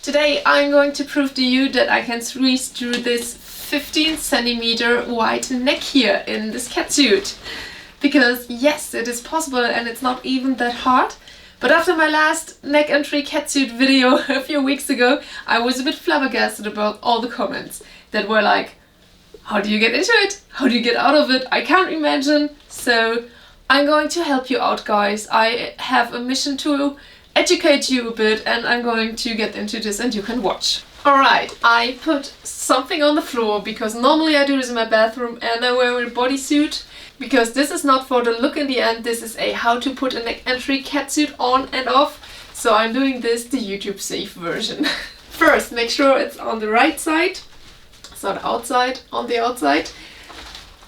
Today I'm going to prove to you that I can squeeze through this 15 centimeter wide neck here in this catsuit. Because yes, it is possible and it's not even that hard. But after my last neck entry catsuit video a few weeks ago, I was a bit flabbergasted about all the comments that were like, how do you get into it? How do you get out of it? I can't imagine. So I'm going to help you out, guys. I have a mission to educate you a bit and I'm going to get into this and you can watch. Alright, I put something on the floor because normally I do this in my bathroom and I wear a bodysuit because this is not for the look in the end, this is a how to put a neck entry catsuit on and off. So I'm doing this the YouTube safe version. First, make sure it's on the right side, so the outside, on the outside.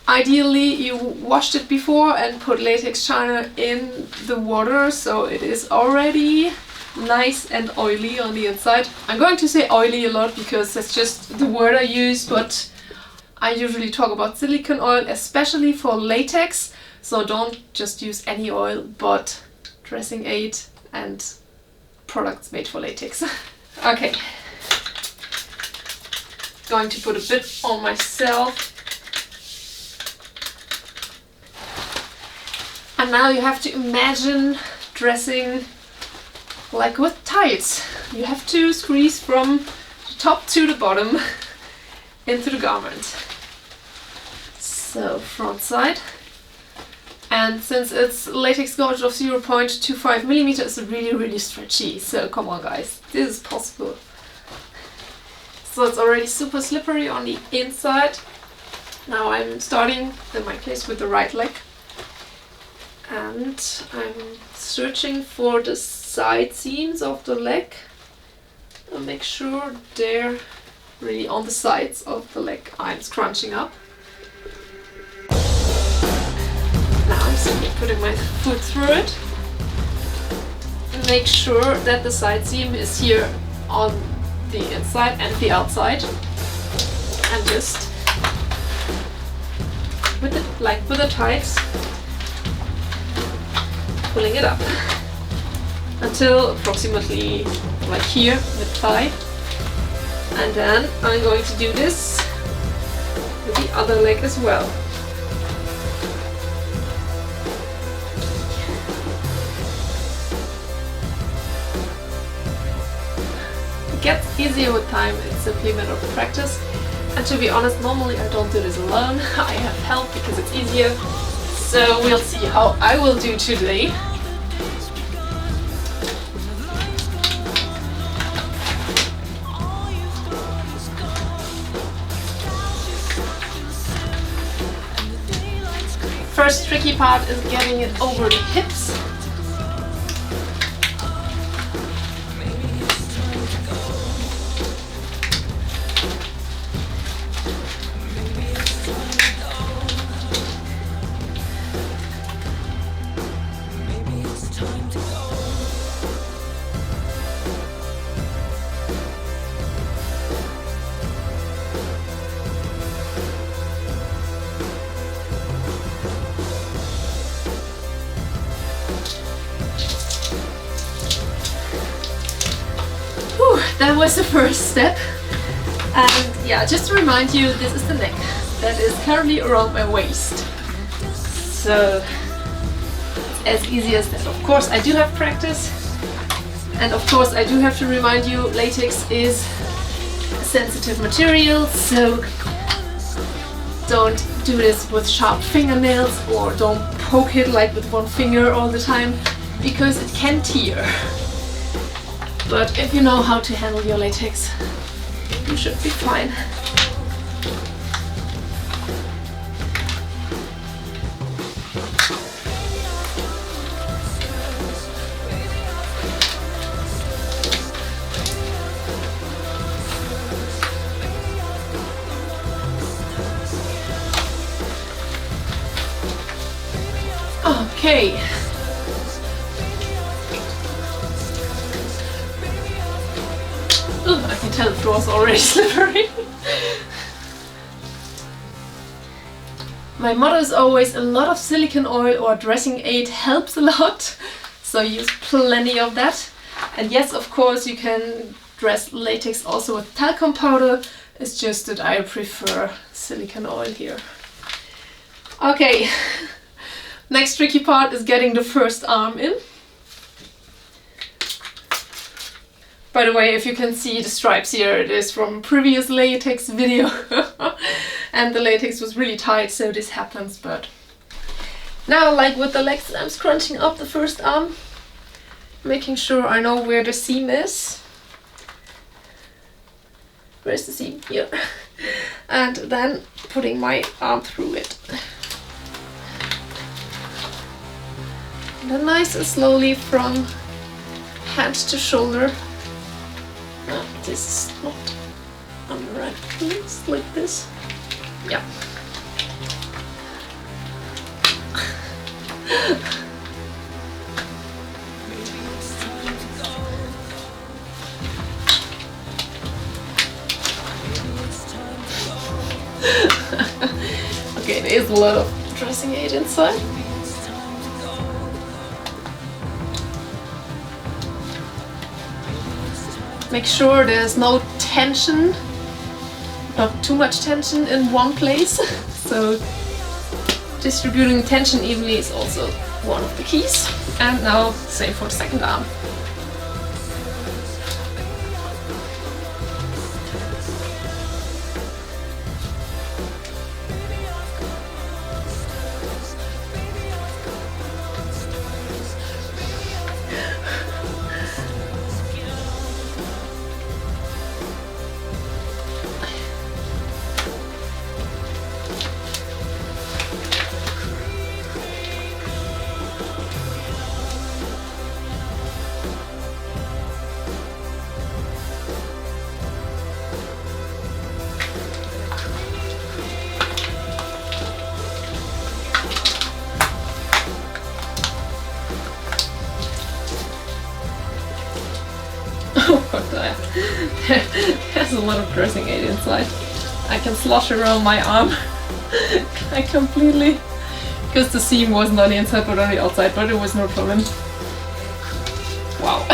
Ideally you washed it before and put latex shiner in the water so it is already nice and oily on the inside. I'm going to say oily a lot because that's just the word I use, but I usually talk about silicone oil, especially for latex, so don't just use any oil but dressing aid and products made for latex. Okay, going to put a bit on myself. And now you have to imagine dressing like with tights. You have to squeeze from the top to the bottom into the garment. So front side. And since it's latex gauge of 0.25 millimeters, it's really stretchy. So come on guys, this is possible. So it's already super slippery on the inside. Now I'm starting in my case with the right leg. And I'm searching for the side seams of the leg and make sure they're really on the sides of the leg I'm scrunching up. Now I'm simply putting my foot through it. Make sure that the side seam is here on the inside and the outside. And just with it, like with the tights, pulling it up until approximately like here, mid-thigh. And then I'm going to do this with the other leg as well. It gets easier with time, it's simply a matter of practice. And to be honest, normally I don't do this alone. I have help because it's easier. So we'll see how I will do today. First tricky part is getting it over the hips. That was the first step, and yeah, just to remind you, this is the neck that is currently around my waist, so it's as easy as that. Of course I do have practice, and of course I do have to remind you, latex is a sensitive material, so don't do this with sharp fingernails or don't poke it like with one finger all the time because it can tear. But if you know how to handle your latex, you should be fine. Okay. I can tell the floor is already slippery. My motto is always a lot of silicone oil or dressing aid helps a lot, so use plenty of that. And yes, of course, you can dress latex also with talcum powder. It's just that I prefer silicone oil here. Okay, next tricky part is getting the first arm in. By the way, if you can see the stripes here, it is from a previous latex video. And the latex was really tight, so this happens, but now, like with the legs, I'm scrunching up the first arm, making sure I know where the seam is. Where's the seam? Here. And then putting my arm through it. And then nice and slowly from hand to shoulder. No, this is not on the right place, like this. Yeah. Okay, there is a lot of dressing aid inside. Make sure there's no tension, not too much tension in one place. So distributing tension evenly is also one of the keys. And now same for the second arm. Oh god, there's a lot of dressing aid inside. I can slosh around my arm. I completely, because the seam wasn't on the inside but on the outside, but it was no problem. Wow.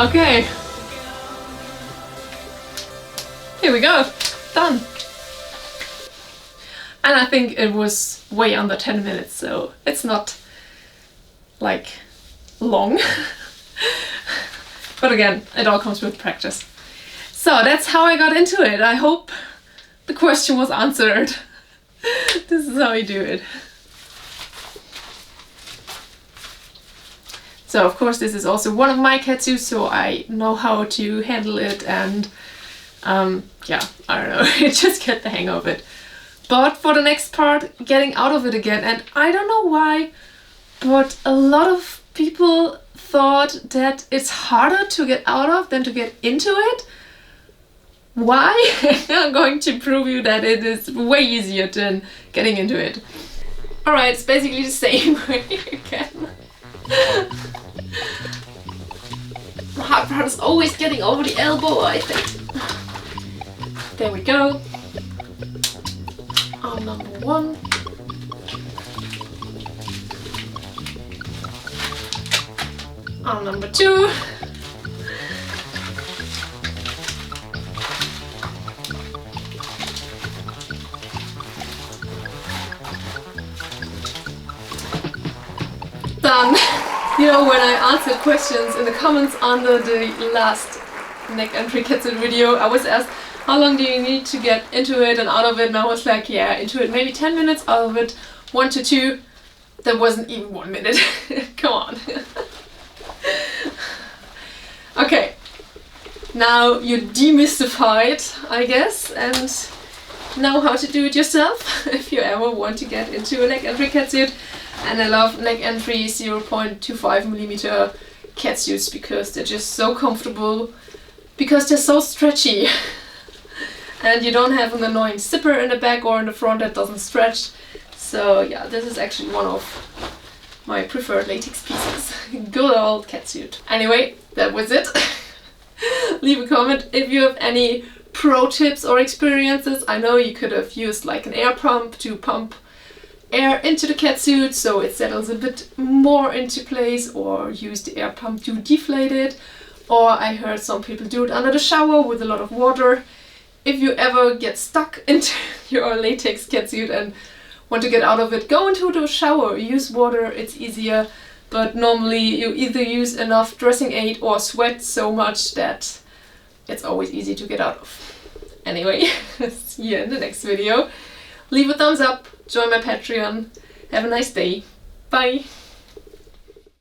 Okay. Here we go. Done. And I think it was way under 10 minutes, so it's not like long. But again, it all comes with practice. So that's how I got into it. I hope the question was answered. This is how you do it. So of course this is also one of my catsuits, so I know how to handle it, and yeah, I don't know, just get the hang of it. But for the next part, getting out of it again, and I don't know why, but a lot of people thought that it's harder to get out of than to get into it. Why? I'm going to prove you that it is way easier than getting into it. Alright, it's basically the same way again. The hard part is always getting over the elbow, I think. There we go. Arm number one. Arm number two. Done. You know, when I answered questions in the comments under the last neck entry catsuit video, I was asked, how long do you need to get into it and out of it? And I was like, yeah, into it maybe 10 minutes, out of it 1 to 2. That wasn't even 1 minute. Come on. Okay, now you're demystified, I guess, and know how to do it yourself if you ever want to get into a neck entry catsuit. And I love neck entry 0.25mm catsuits because they're just so comfortable, because they're so stretchy. And you don't have an annoying zipper in the back or in the front that doesn't stretch. So yeah, this is actually one of my preferred latex pieces. Good old catsuit. Anyway, that was it. Leave a comment if you have any pro tips or experiences. I know you could have used like an air pump to pump air into the catsuit so it settles a bit more into place, or use the air pump to deflate it. or I heard some people do it under the shower with a lot of water. If you ever get stuck into your latex catsuit and want to get out of it, go into the shower, use water, it's easier. But normally you either use enough dressing aid or sweat so much that it's always easy to get out of. Anyway, see you in the next video. Leave a thumbs up, join my Patreon. Have a nice day. Bye!